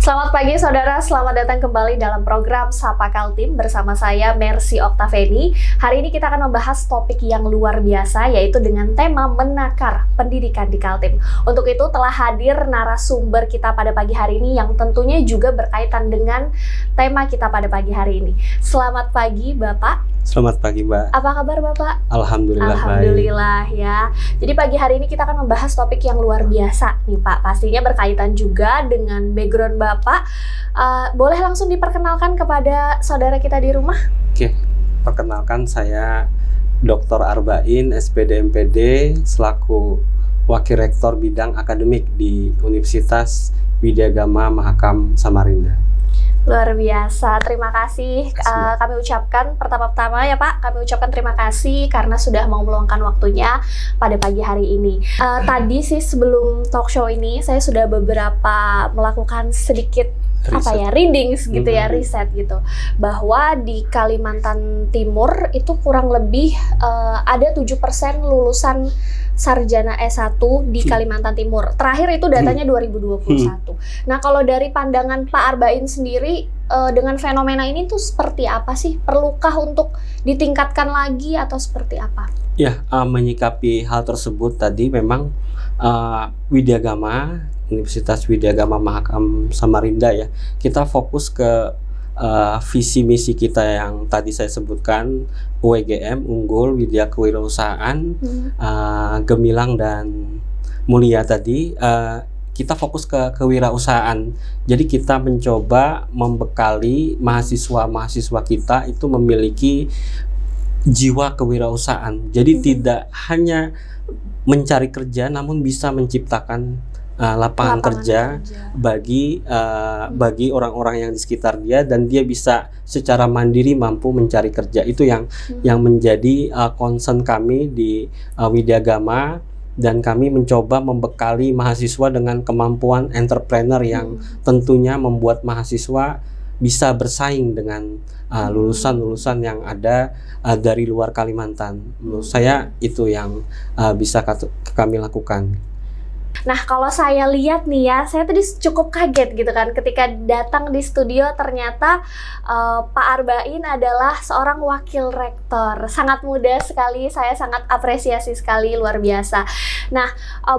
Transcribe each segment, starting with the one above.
Selamat pagi saudara, selamat datang kembali dalam program Sapa Kaltim bersama saya Mercy Oktaveni. Hari ini kita akan membahas topik yang luar biasa, yaitu dengan tema menakar pendidikan di Kaltim. Untuk itu telah hadir narasumber kita pada pagi hari ini yang tentunya juga berkaitan dengan tema kita pada pagi hari ini. Selamat pagi Bapak. Selamat pagi Mbak. Apa kabar Bapak? Alhamdulillah Alhamdulillah baik. Ya. Jadi pagi hari ini kita akan membahas topik yang luar biasa nih Pak. Pastinya berkaitan juga dengan background Bapak. Boleh langsung diperkenalkan kepada saudara kita di rumah? Oke, perkenalkan saya Dr. Arbain, SPD MPD, selaku Wakil Rektor Bidang Akademik di Universitas Widyagama Mahakam Samarinda. Luar biasa, terima kasih. Kami ucapkan pertama-tama ya Pak, kami ucapkan terima kasih karena sudah mau meluangkan waktunya pada pagi hari ini. Tadi sih sebelum talk show ini saya sudah beberapa melakukan sedikit readings gitu ya, riset gitu, bahwa di Kalimantan Timur itu kurang lebih ada 7% lulusan sarjana S1 di Kalimantan Timur. Terakhir itu datanya 2021. Nah, kalau dari pandangan Pak Arbain sendiri dengan fenomena ini tuh seperti apa sih? Perlukah untuk ditingkatkan lagi atau seperti apa? Ya, menyikapi hal tersebut tadi memang Widyagama, Universitas Widyagama Mahakam Samarinda ya, kita fokus ke visi misi kita yang tadi saya sebutkan, UWGM, Unggul, Widya Kewirausahaan, Gemilang dan Mulia tadi. Kita fokus ke kewirausahaan. Jadi kita mencoba membekali mahasiswa-mahasiswa kita itu memiliki jiwa kewirausahaan. Jadi tidak hanya mencari kerja, namun bisa menciptakan lapangan kerja bagi orang-orang yang di sekitar dia, dan dia bisa secara mandiri mampu mencari kerja. Itu yang menjadi concern kami di Widyagama, dan kami mencoba membekali mahasiswa dengan kemampuan entrepreneur yang tentunya membuat mahasiswa bisa bersaing dengan lulusan-lulusan yang ada dari luar Kalimantan. Menurut saya itu yang bisa kami lakukan. Nah, kalau saya lihat nih ya, saya tadi cukup kaget gitu kan ketika datang di studio, ternyata Pak Arbain adalah seorang wakil rektor. Sangat muda sekali, saya sangat apresiasi sekali, luar biasa. Nah,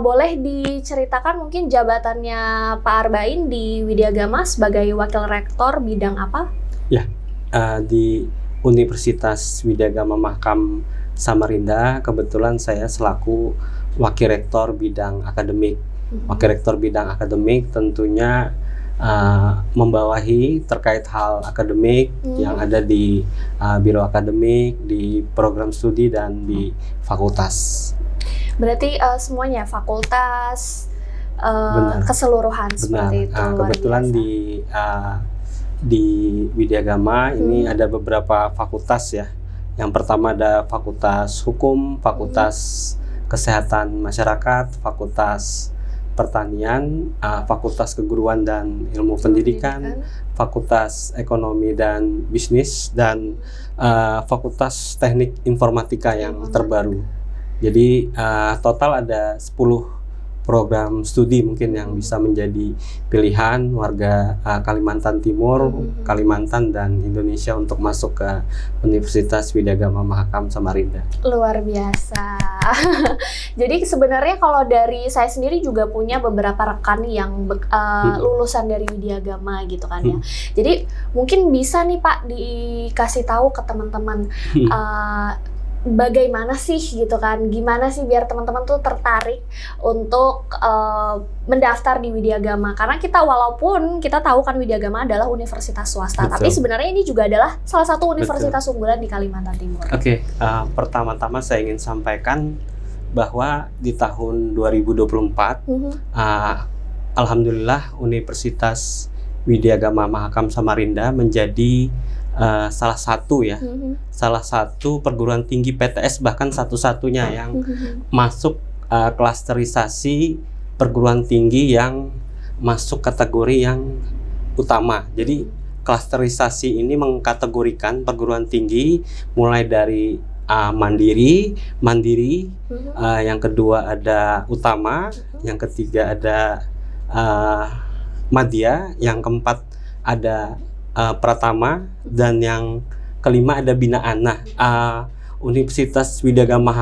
boleh diceritakan mungkin jabatannya Pak Arbain di Widyagama sebagai wakil rektor bidang apa? Ya, di Universitas Widyagama Mahakam Samarinda, kebetulan saya selaku Wakil Rektor Bidang Akademik. Wakil Rektor Bidang Akademik tentunya membawahi terkait hal akademik yang ada di Biro Akademik, di program studi, dan di fakultas. Berarti semuanya fakultas, keseluruhan. Benar. Seperti itu. Kebetulan di Widyagama ini ada beberapa fakultas ya. Yang pertama ada Fakultas Hukum, Fakultas Kesehatan Masyarakat, Fakultas Pertanian, Fakultas Keguruan dan Ilmu Pendidikan, Fakultas Ekonomi dan Bisnis, dan Fakultas Teknik Informatika yang terbaru. Jadi total ada 10 program studi mungkin yang bisa menjadi pilihan warga Kalimantan Timur, Kalimantan, dan Indonesia untuk masuk ke Universitas Widyagama Mahakam Samarinda. Luar biasa. Jadi sebenarnya kalau dari saya sendiri juga punya beberapa rekan yang lulusan dari Widyagama gitu kan ya. Jadi mungkin bisa nih Pak dikasih tahu ke teman-teman bagaimana sih gitu kan, gimana sih biar teman-teman tuh tertarik untuk mendaftar di Widyagama, karena kita walaupun kita tahu kan Widyagama adalah universitas swasta. Betul. Tapi sebenarnya ini juga adalah salah satu universitas unggulan di Kalimantan Timur. Oke, pertama-tama saya ingin sampaikan bahwa di tahun 2024 Alhamdulillah Universitas Widyagama Mahakam Samarinda menjadi salah satu perguruan tinggi PTS, bahkan satu-satunya yang masuk klasterisasi perguruan tinggi yang masuk kategori yang utama. Jadi klasterisasi ini mengkategorikan perguruan tinggi mulai dari mandiri, yang kedua ada utama, yang ketiga ada Madya, yang keempat ada Pratama, dan yang kelima ada Binaan. Nah, Universitas Widyagama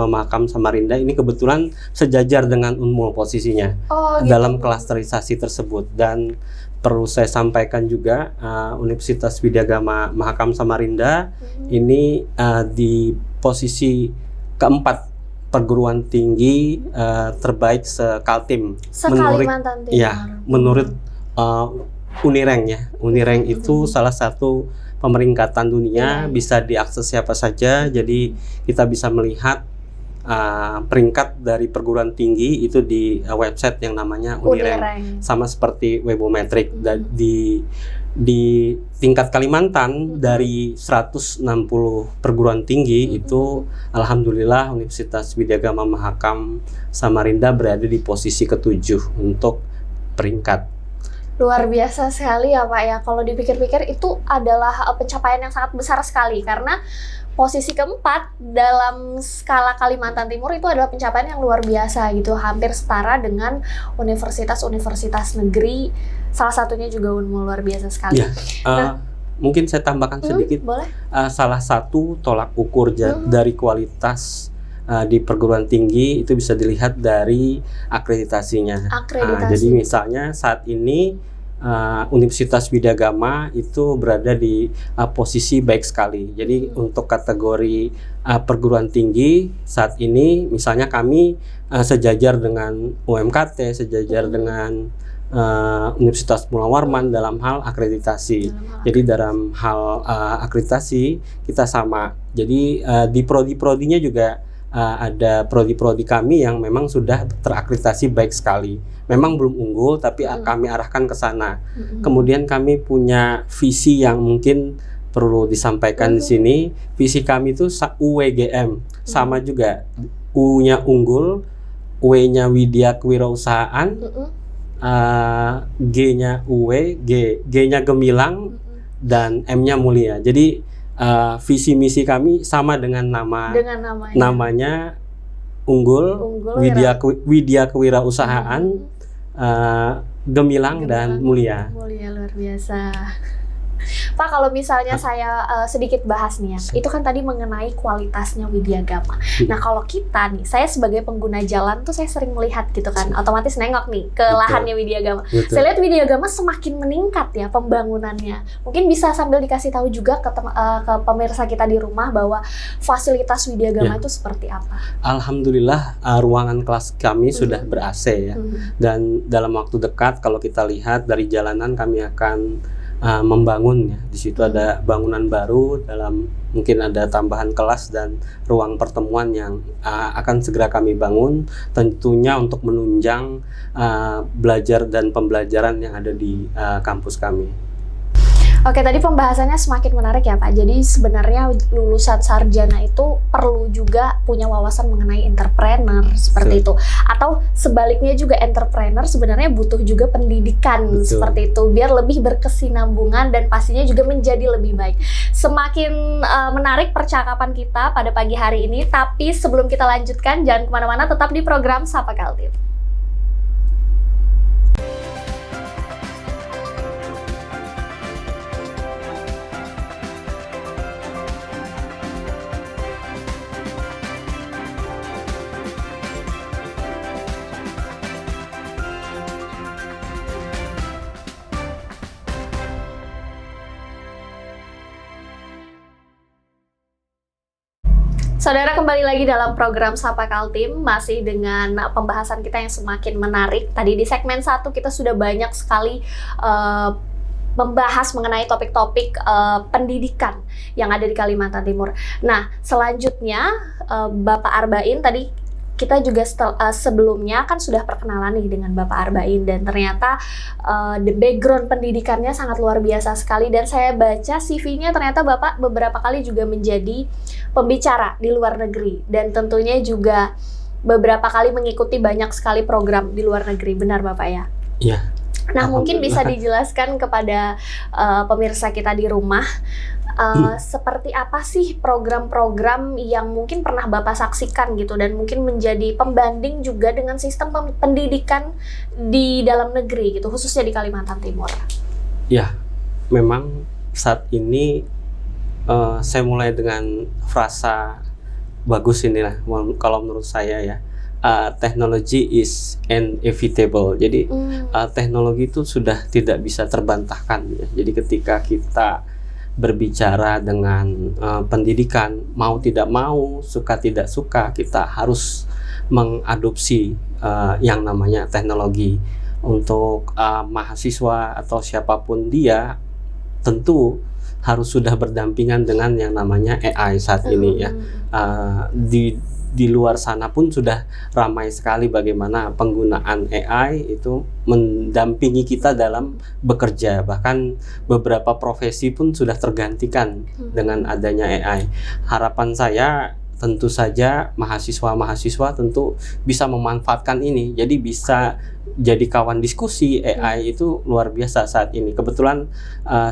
Mahakam Samarinda ini kebetulan sejajar dengan Unmul posisinya dalam klasterisasi tersebut. Dan perlu saya sampaikan juga, Universitas Widyagama Mahakam Samarinda ini di posisi keempat perguruan tinggi terbaik se-Kaltim menurut Unireng ya. Unireng itu salah satu pemeringkatan dunia, bisa diakses siapa saja. Jadi kita bisa melihat peringkat dari perguruan tinggi itu di website yang namanya Unireng. Sama seperti Webometric. Di tingkat Kalimantan dari 160 perguruan tinggi itu alhamdulillah Universitas Widyagama Mahakam Samarinda berada di posisi ke-7 untuk peringkat. Luar biasa sekali ya Pak ya. Kalau dipikir-pikir itu adalah pencapaian yang sangat besar sekali, karena posisi keempat dalam skala Kalimantan Timur itu adalah pencapaian yang luar biasa gitu, hampir setara dengan universitas-universitas negeri, salah satunya juga Unmul, luar biasa sekali. Mungkin saya tambahkan sedikit. Boleh. Salah satu tolak ukur dari kualitas di perguruan tinggi itu bisa dilihat dari akreditasinya. Jadi misalnya saat ini Universitas Widyagama itu berada di posisi baik sekali. Jadi untuk kategori perguruan tinggi saat ini misalnya kami sejajar dengan UMKT, sejajar dengan Universitas Mula Warman dalam hal akreditasi. Jadi dalam hal akreditasi kita sama. Jadi di prodi-prodinya juga ada prodi-prodi kami yang memang sudah terakreditasi baik sekali. Memang belum unggul, tapi kami arahkan ke sana. Kemudian kami punya visi yang mungkin perlu disampaikan di sini. Visi kami itu UWGM, sama juga. U-nya unggul, W-nya Widya Kewirausahaan, G-nya UW, G-nya gemilang, dan M-nya mulia. Jadi visi misi kami sama dengan namanya unggul Widya Kewirausahaan, gemilang dan mulia. Luar biasa. Pak, kalau misalnya saya sedikit bahas nih ya, itu kan tadi mengenai kualitasnya Widyagama. Nah, kalau kita nih, saya sebagai pengguna jalan tuh saya sering melihat gitu kan, otomatis nengok nih ke lahannya Widyagama. Saya lihat Widyagama semakin meningkat ya pembangunannya. Mungkin bisa sambil dikasih tahu juga ke pemirsa kita di rumah bahwa fasilitas Widyagama itu seperti apa. Alhamdulillah ruangan kelas kami sudah ber-AC ya. Dan dalam waktu dekat kalau kita lihat dari jalanan kami akan membangun ya. Di situ ada bangunan baru, mungkin ada tambahan kelas dan ruang pertemuan yang akan segera kami bangun, tentunya untuk menunjang belajar dan pembelajaran yang ada di kampus kami. Oke, tadi pembahasannya semakin menarik ya Pak. Jadi sebenarnya lulusan sarjana itu perlu juga punya wawasan mengenai entrepreneur seperti itu. Atau sebaliknya juga entrepreneur sebenarnya butuh juga pendidikan seperti itu biar lebih berkesinambungan dan pastinya juga menjadi lebih baik. Semakin menarik percakapan kita pada pagi hari ini, tapi sebelum kita lanjutkan jangan kemana-mana, tetap di program Sapa Kaltim. Saudara, kembali lagi dalam program Sapa Kaltim, masih dengan pembahasan kita yang semakin menarik. Tadi di segmen 1 kita sudah banyak sekali membahas mengenai topik-topik pendidikan yang ada di Kalimantan Timur. Nah, selanjutnya Bapak Arbain tadi kita juga sebelumnya kan sudah perkenalan nih dengan Bapak Arbain, dan ternyata the background pendidikannya sangat luar biasa sekali, dan saya baca CV-nya ternyata Bapak beberapa kali juga menjadi pembicara di luar negeri, dan tentunya juga beberapa kali mengikuti banyak sekali program di luar negeri, benar Bapak ya? Iya. Nah, mungkin bisa dijelaskan kepada pemirsa kita di rumah, Seperti apa sih program-program yang mungkin pernah Bapak saksikan gitu dan mungkin menjadi pembanding juga dengan sistem pendidikan di dalam negeri gitu, khususnya di Kalimantan Timur? Ya, memang saat ini saya mulai dengan frasa bagus inilah kalau menurut saya ya. Technology is inevitable. Jadi teknologi itu sudah tidak bisa terbantahkan ya. Jadi ketika kita berbicara dengan pendidikan, mau tidak mau, suka tidak suka, kita harus mengadopsi yang namanya teknologi. Untuk mahasiswa atau siapapun dia, tentu harus sudah berdampingan dengan yang namanya AI saat ini ya. Di luar sana pun sudah ramai sekali bagaimana penggunaan AI itu mendampingi kita dalam bekerja. Bahkan beberapa profesi pun sudah tergantikan dengan adanya AI. Harapan saya tentu saja mahasiswa-mahasiswa tentu bisa memanfaatkan ini. Jadi bisa jadi kawan diskusi. AI itu luar biasa saat ini. Kebetulan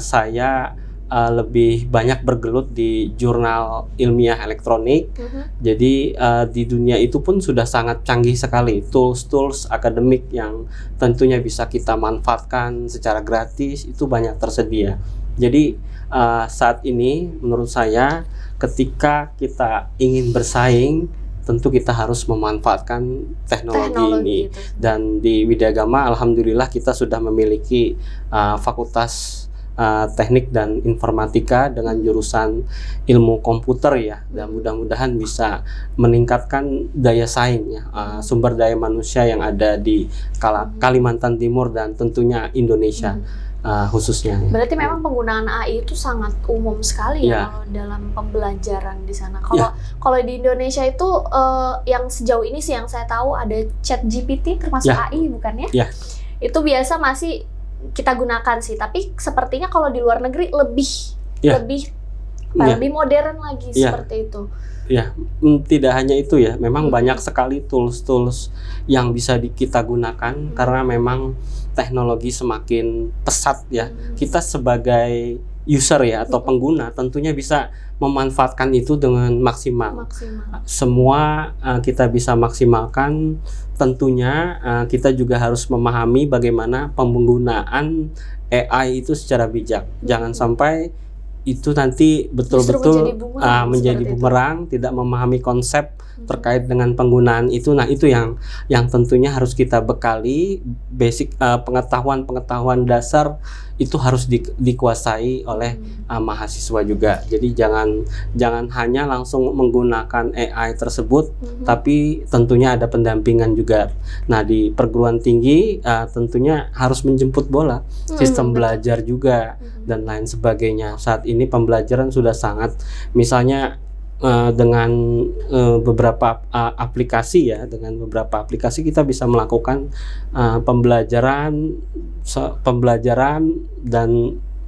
saya lebih banyak bergelut di jurnal ilmiah elektronik. Jadi di dunia itu pun sudah sangat canggih sekali tools akademik yang tentunya bisa kita manfaatkan secara gratis, itu banyak tersedia. Jadi saat ini menurut saya ketika kita ingin bersaing, tentu kita harus memanfaatkan teknologi ini. Dan di Widyagama alhamdulillah kita sudah memiliki fakultas teknik dan informatika dengan jurusan ilmu komputer ya, dan mudah-mudahan bisa meningkatkan daya saing ya, sumber daya manusia yang ada di Kalimantan Timur dan tentunya Indonesia khususnya. Berarti memang penggunaan AI itu sangat umum sekali ya kalau dalam pembelajaran di sana. Kalau di Indonesia itu yang sejauh ini sih yang saya tahu ada ChatGPT termasuk AI bukan ya? Itu biasa masih kita gunakan sih, tapi sepertinya kalau di luar negeri lebih modern lagi seperti itu. Ya, tidak hanya itu ya, memang banyak sekali tools yang bisa kita gunakan karena memang teknologi semakin pesat ya. Kita sebagai user ya atau pengguna tentunya bisa memanfaatkan itu dengan maksimal. Semua kita bisa maksimalkan. Tentunya kita juga harus memahami bagaimana penggunaan AI itu secara bijak. Jangan sampai itu nanti betul-betul menjadi bumerang, tidak memahami konsep terkait dengan penggunaan itu. Nah, itu yang tentunya harus kita bekali. Basic pengetahuan dasar itu harus dikuasai oleh mahasiswa juga. Jadi jangan hanya langsung menggunakan AI tersebut, tapi tentunya ada pendampingan juga. Nah, di perguruan tinggi tentunya harus menjemput bola, sistem belajar juga dan lain sebagainya. Saat ini pembelajaran sudah sangat, misalnya dengan beberapa aplikasi ya, dengan beberapa aplikasi kita bisa melakukan pembelajaran dan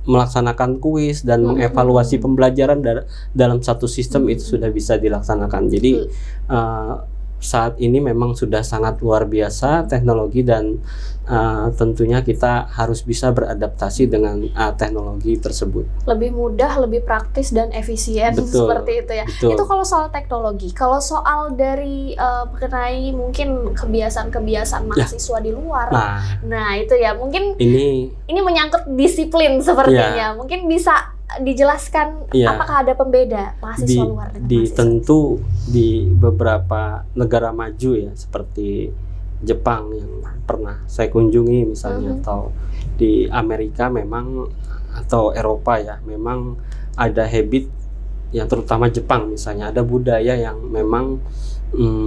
melaksanakan kuis dan mengevaluasi pembelajaran dalam satu sistem itu sudah bisa dilaksanakan. Jadi saat ini memang sudah sangat luar biasa teknologi dan tentunya kita harus bisa beradaptasi dengan teknologi tersebut. Lebih mudah, lebih praktis dan efisien. Betul, seperti itu ya. Betul. Itu kalau soal teknologi. Kalau soal dari mengenai mungkin kebiasaan-kebiasaan mahasiswa di luar. Nah itu ya mungkin ini menyangkut disiplin sepertinya. Mungkin bisa dijelaskan apakah ada pembeda mahasiswa luar dengan tentu di beberapa negara maju ya, seperti Jepang yang pernah saya kunjungi misalnya, atau di Amerika memang, atau Eropa ya, memang ada habit yang terutama Jepang misalnya, ada budaya yang memang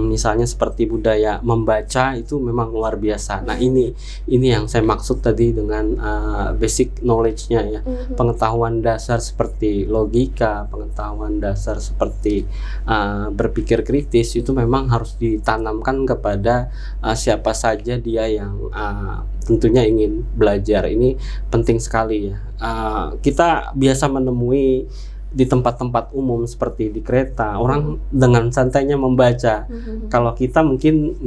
misalnya seperti budaya membaca itu memang luar biasa. Nah ini yang saya maksud tadi dengan basic knowledge-nya ya, pengetahuan dasar seperti logika, pengetahuan dasar seperti berpikir kritis itu memang harus ditanamkan kepada siapa saja dia yang tentunya ingin belajar. Ini penting sekali ya. Kita biasa menemui di tempat-tempat umum seperti di kereta, orang dengan santainya membaca. Kalau kita mungkin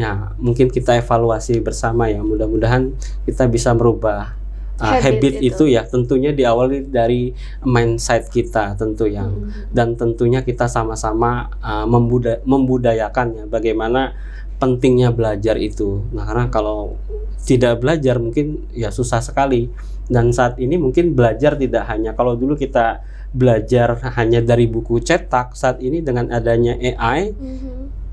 kita evaluasi bersama ya, mudah-mudahan kita bisa merubah Habit itu ya tentunya diawali dari mindset kita tentu yang dan tentunya kita sama-sama membudayakan ya bagaimana pentingnya belajar itu. Nah, karena kalau tidak belajar mungkin ya susah sekali. Dan saat ini mungkin belajar tidak hanya kalau dulu kita belajar hanya dari buku cetak, saat ini dengan adanya AI,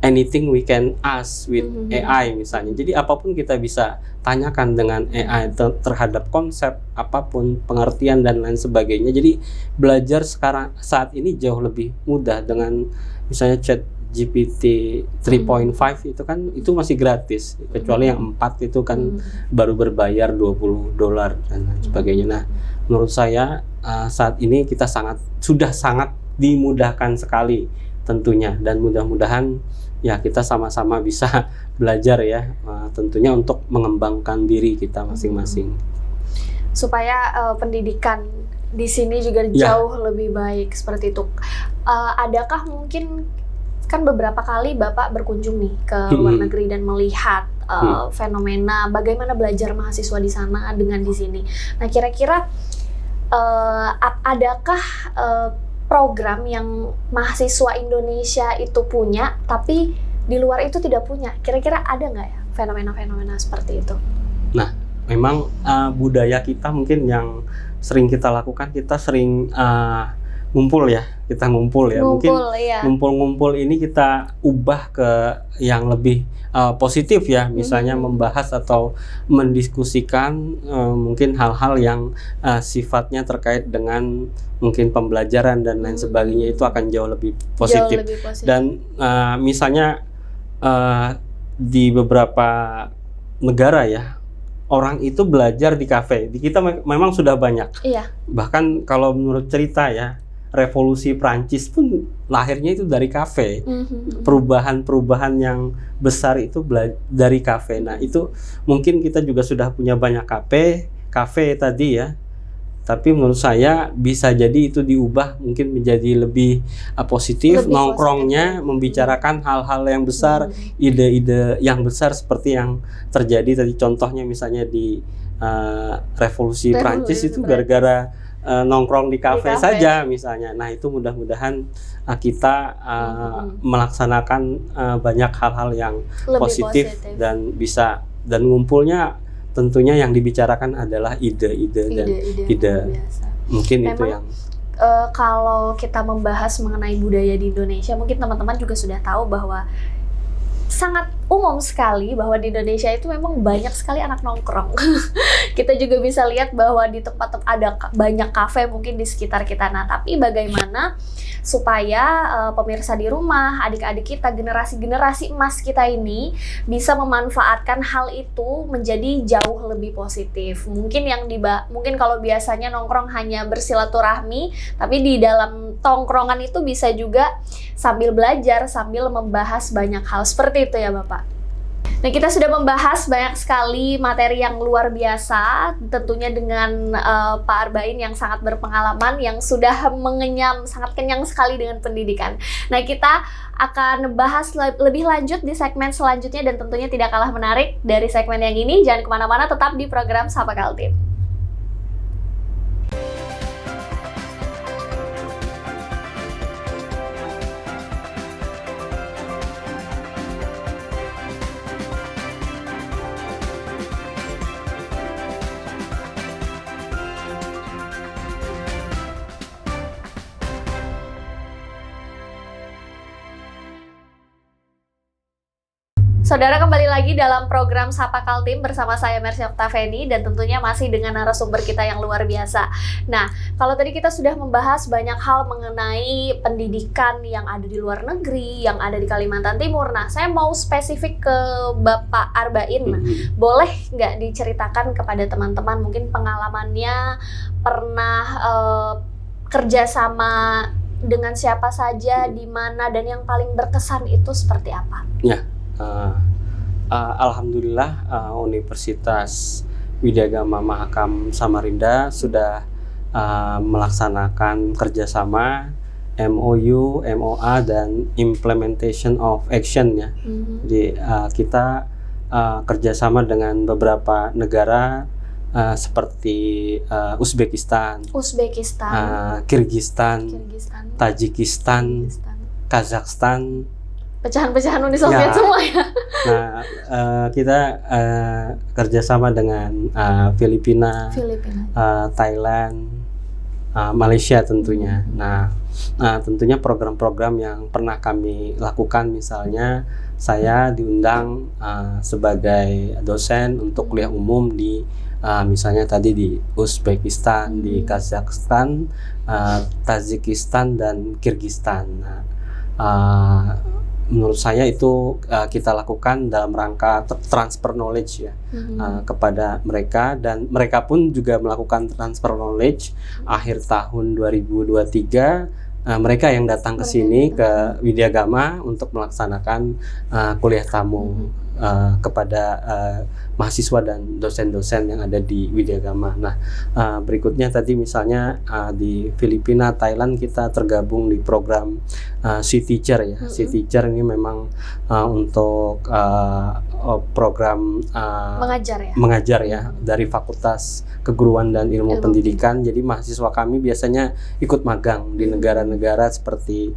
anything we can ask with AI misalnya. Jadi apapun kita bisa tanyakan dengan AI terhadap konsep apapun, pengertian dan lain sebagainya. Jadi belajar sekarang saat ini jauh lebih mudah dengan misalnya ChatGPT 3.5 itu kan itu masih gratis, kecuali yang 4 itu kan baru berbayar $20 dan lain sebagainya. Nah, menurut saya saat ini kita sudah sangat dimudahkan sekali tentunya, dan mudah-mudahan ya kita sama-sama bisa belajar ya tentunya untuk mengembangkan diri kita masing-masing supaya pendidikan di sini juga jauh lebih baik seperti itu. Adakah mungkin kan beberapa kali Bapak berkunjung nih ke luar negeri dan melihat fenomena bagaimana belajar mahasiswa di sana dengan di sini. Nah, kira-kira adakah program yang mahasiswa Indonesia itu punya, tapi di luar itu tidak punya? Kira-kira ada nggak ya fenomena-fenomena seperti itu? Nah, memang budaya kita mungkin yang sering kita lakukan, kita sering ngumpul ya. Mungkin ngumpul-ngumpul ini kita ubah ke yang lebih positif ya, misalnya membahas atau mendiskusikan mungkin hal-hal yang sifatnya terkait dengan mungkin pembelajaran dan lain sebagainya, itu akan jauh lebih positif. Dan misalnya di beberapa negara ya, orang itu belajar di kafe. Di kita memang sudah banyak. Iya. Bahkan kalau menurut cerita ya, revolusi Prancis pun lahirnya itu dari kafe. Perubahan-perubahan yang besar itu dari kafe. Nah, itu mungkin kita juga sudah punya banyak kafe tadi ya. Tapi menurut saya bisa jadi itu diubah mungkin menjadi lebih positif, nongkrongnya membicarakan hal-hal yang besar, ide-ide yang besar seperti yang terjadi tadi, contohnya misalnya di revolusi Prancis itu gara-gara nongkrong di kafe saja misalnya. Nah, itu mudah-mudahan kita melaksanakan banyak hal-hal yang positif dan bisa, dan ngumpulnya tentunya yang dibicarakan adalah ide-ide dan ide. Mungkin memang, itu yang kalau kita membahas mengenai budaya di Indonesia, mungkin teman-teman juga sudah tahu bahwa sangat umum sekali bahwa di Indonesia itu memang banyak sekali anak nongkrong. Kita juga bisa lihat bahwa di tempat ada banyak kafe mungkin di sekitar kita. Nah, tapi bagaimana supaya pemirsa di rumah, adik-adik kita, generasi emas kita ini bisa memanfaatkan hal itu menjadi jauh lebih positif. Mungkin mungkin kalau biasanya nongkrong hanya bersilaturahmi, tapi di dalam tongkrongan itu bisa juga sambil belajar, sambil membahas banyak hal. Seperti itu ya, Bapak. Nah, kita sudah membahas banyak sekali materi yang luar biasa, tentunya dengan Pak Arbain yang sangat berpengalaman, yang sudah sangat kenyang sekali dengan pendidikan. Nah, kita akan bahas lebih lanjut di segmen selanjutnya, dan tentunya tidak kalah menarik dari segmen yang ini. Jangan kemana-mana, tetap di program Sapa Kaltim. Saudara, kembali lagi dalam program Sapa Kaltim bersama saya Mercy Oktaveni, dan tentunya masih dengan narasumber kita yang luar biasa. Nah, kalau tadi kita sudah membahas banyak hal mengenai pendidikan yang ada di luar negeri, yang ada di Kalimantan Timur. Nah, saya mau spesifik ke Bapak Arbain. Boleh nggak diceritakan kepada teman-teman mungkin pengalamannya, pernah kerjasama dengan siapa saja, di mana, dan yang paling berkesan itu seperti apa? Ya. Alhamdulillah Universitas Widyagama Mahakam Samarinda sudah melaksanakan kerjasama MOU, MOA, dan Implementation of Action ya. Jadi kita kerjasama dengan beberapa negara seperti Uzbekistan, Kirgistan, Tajikistan, Kazakhstan, pecahan-pecahan Uni Soviet Ya. semua ya. Nah, kita kerjasama dengan Filipina, Thailand, Malaysia tentunya. Nah, tentunya program-program yang pernah kami lakukan, misalnya saya diundang sebagai dosen untuk kuliah umum di misalnya tadi di Uzbekistan, di Kazakhstan, Tajikistan dan Kirgistan. Nah, menurut saya itu kita lakukan dalam rangka transfer knowledge ya, kepada mereka, dan mereka pun juga melakukan transfer knowledge. Akhir tahun 2023 mereka yang datang ke sini ke Widyagama untuk melaksanakan kuliah tamu kepada mahasiswa dan dosen-dosen yang ada di Widyagama. Nah, berikutnya tadi misalnya di Filipina, Thailand kita tergabung di program Sea Teacher ya. Sea Teacher ini memang untuk program mengajar ya dari Fakultas Keguruan dan Ilmu Pendidikan. Jadi mahasiswa kami biasanya ikut magang di negara-negara seperti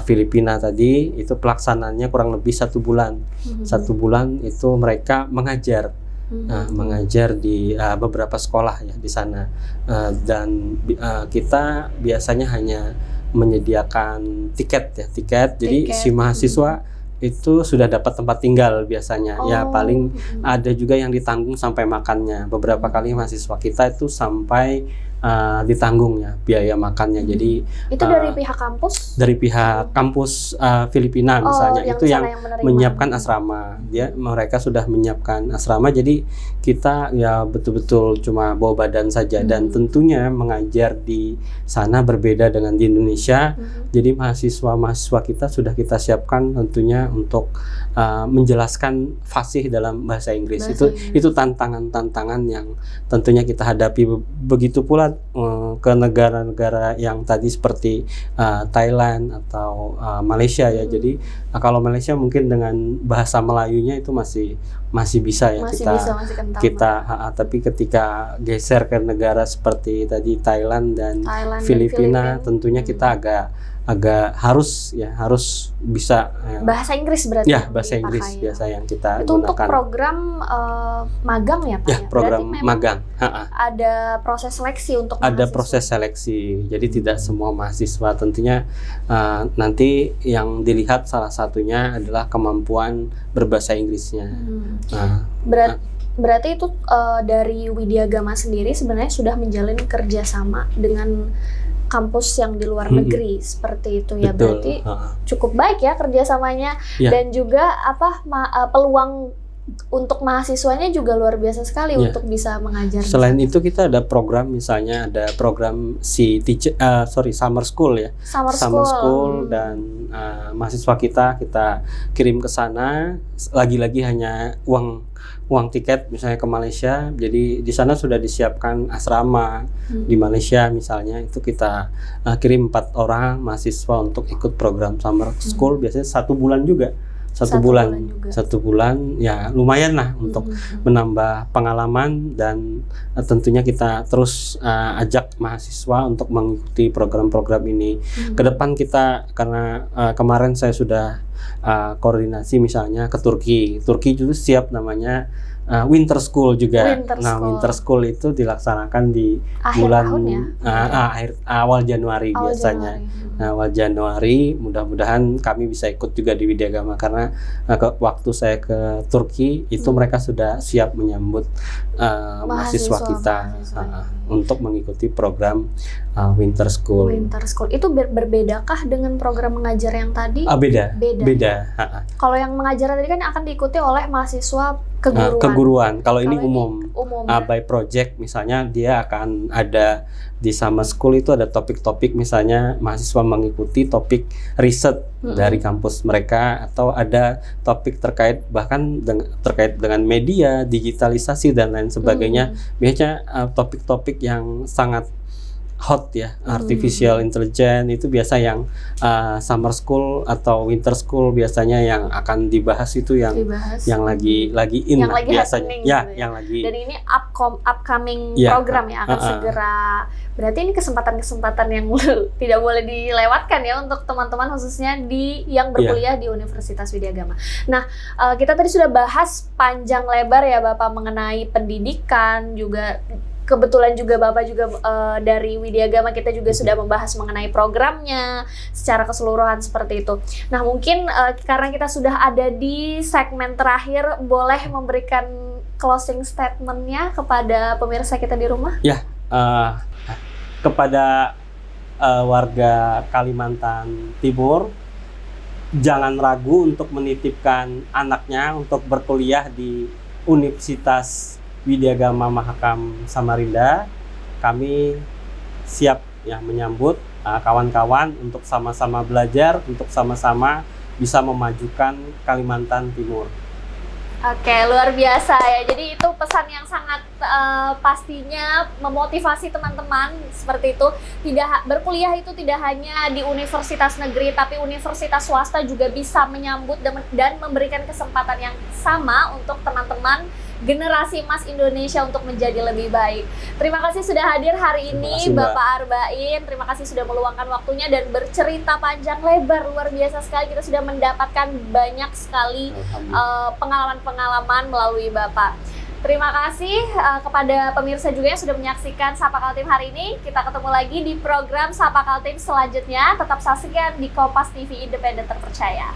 Filipina tadi, itu pelaksanaannya kurang lebih 1 bulan. 1 bulan itu mereka mengajar. Mengajar di beberapa sekolah ya di sana, dan kita biasanya hanya menyediakan tiket. Jadi si mahasiswa itu sudah dapat tempat tinggal biasanya. Ya paling ada juga yang ditanggung sampai makannya. Beberapa kali mahasiswa kita itu sampai ditanggung ya biaya makannya. Jadi itu dari pihak kampus? Dari pihak kampus Filipina misalnya, itu yang menyiapkan asrama. Mereka sudah menyiapkan asrama, jadi kita ya betul-betul cuma bawa badan saja. Dan tentunya mengajar di sana berbeda dengan di Indonesia. Jadi mahasiswa kita sudah kita siapkan tentunya untuk menjelaskan fasih dalam bahasa Inggris. Itu tantangan-tantangan yang tentunya kita hadapi. Begitu pula ke negara-negara yang tadi seperti Thailand atau Malaysia ya. Jadi kalau Malaysia mungkin dengan bahasa Melayunya itu masih bisa ya, tapi ketika geser ke negara seperti tadi Thailand dan Filipina, tentunya kita agak harus bisa bahasa Inggris berarti ya, bahasa Inggris biasa yang kita itu gunakan. Untuk program magang ya Pak? Ya, program magang. Ada proses seleksi untuk mahasiswa. Ada proses seleksi, jadi tidak semua mahasiswa tentunya nanti yang dilihat salah satunya adalah kemampuan berbahasa Inggrisnya. Berarti itu dari Widyagama sendiri sebenarnya sudah menjalin kerjasama dengan kampus yang di luar negeri seperti itu ya. Betul. Berarti cukup baik ya kerjasamanya dan juga peluang untuk mahasiswanya juga luar biasa sekali untuk bisa mengajar. Selain itu kita ada program, misalnya ada program summer school ya. Summer school dan mahasiswa kita kirim ke sana, lagi-lagi hanya uang tiket misalnya ke Malaysia. Jadi di sana sudah disiapkan asrama di Malaysia misalnya, itu kita kirim 4 orang mahasiswa untuk ikut program summer school. Biasanya 1 bulan juga. Satu bulan ya lumayan lah untuk menambah pengalaman, dan tentunya kita terus ajak mahasiswa untuk mengikuti program-program ini. Kedepan kita, karena kemarin saya sudah koordinasi misalnya ke Turki itu siap namanya Winter School juga. Winter School itu dilaksanakan di bulan awal Januari biasanya. Nah, awal Januari, mudah-mudahan kami bisa ikut juga di Widyagama, karena waktu saya ke Turki itu mereka sudah siap menyambut mahasiswa kita untuk mengikuti program Winter School. Winter School itu berbedakah dengan program mengajar yang tadi? Beda. Kalau yang mengajar tadi kan akan diikuti oleh mahasiswa keguruan. Kalau ini umum. By project misalnya, dia akan ada di summer school itu ada topik-topik, misalnya mahasiswa mengikuti topik riset dari kampus mereka, atau ada topik terkait dengan media, digitalisasi dan lain sebagainya. Biasanya topik-topik yang sangat hot ya, artificial intelligence itu biasa yang summer school atau winter school biasanya yang akan dibahas itu yang lagi in yang lagi biasanya happening ya, gitu ya. yang lagi. Dan ini upcoming Ya, program ya akan segera. Berarti ini kesempatan-kesempatan yang tidak boleh dilewatkan ya untuk teman-teman khususnya yang berkuliah di Universitas Widyagama. Nah, kita tadi sudah bahas panjang lebar ya Bapak mengenai pendidikan, juga kebetulan juga Bapak juga dari Widyagama, kita juga sudah membahas mengenai programnya secara keseluruhan seperti itu. Nah, mungkin karena kita sudah ada di segmen terakhir, boleh memberikan closing statement-nya kepada pemirsa kita di rumah? Ya, kepada warga Kalimantan Timur, jangan ragu untuk menitipkan anaknya untuk berkuliah di Universitas Widyagama Mahakam Samarinda. Kami siap ya menyambut kawan-kawan untuk sama-sama belajar, untuk sama-sama bisa memajukan Kalimantan Timur. Oke, luar biasa ya. Jadi itu pesan yang sangat pastinya memotivasi teman-teman seperti itu. Berkuliah itu tidak hanya di universitas negeri, tapi universitas swasta juga bisa menyambut dan memberikan kesempatan yang sama untuk teman-teman generasi emas Indonesia untuk menjadi lebih baik. Terima kasih sudah hadir hari ini Bapak Arbain. Terima kasih sudah meluangkan waktunya dan bercerita panjang lebar. Luar biasa sekali, kita sudah mendapatkan banyak sekali pengalaman-pengalaman melalui Bapak. Terima kasih kepada pemirsa juga yang sudah menyaksikan Sapa Kaltim hari ini. Kita ketemu lagi di program Sapa Kaltim selanjutnya. Tetap saksikan di Kompas TV Independen Terpercaya.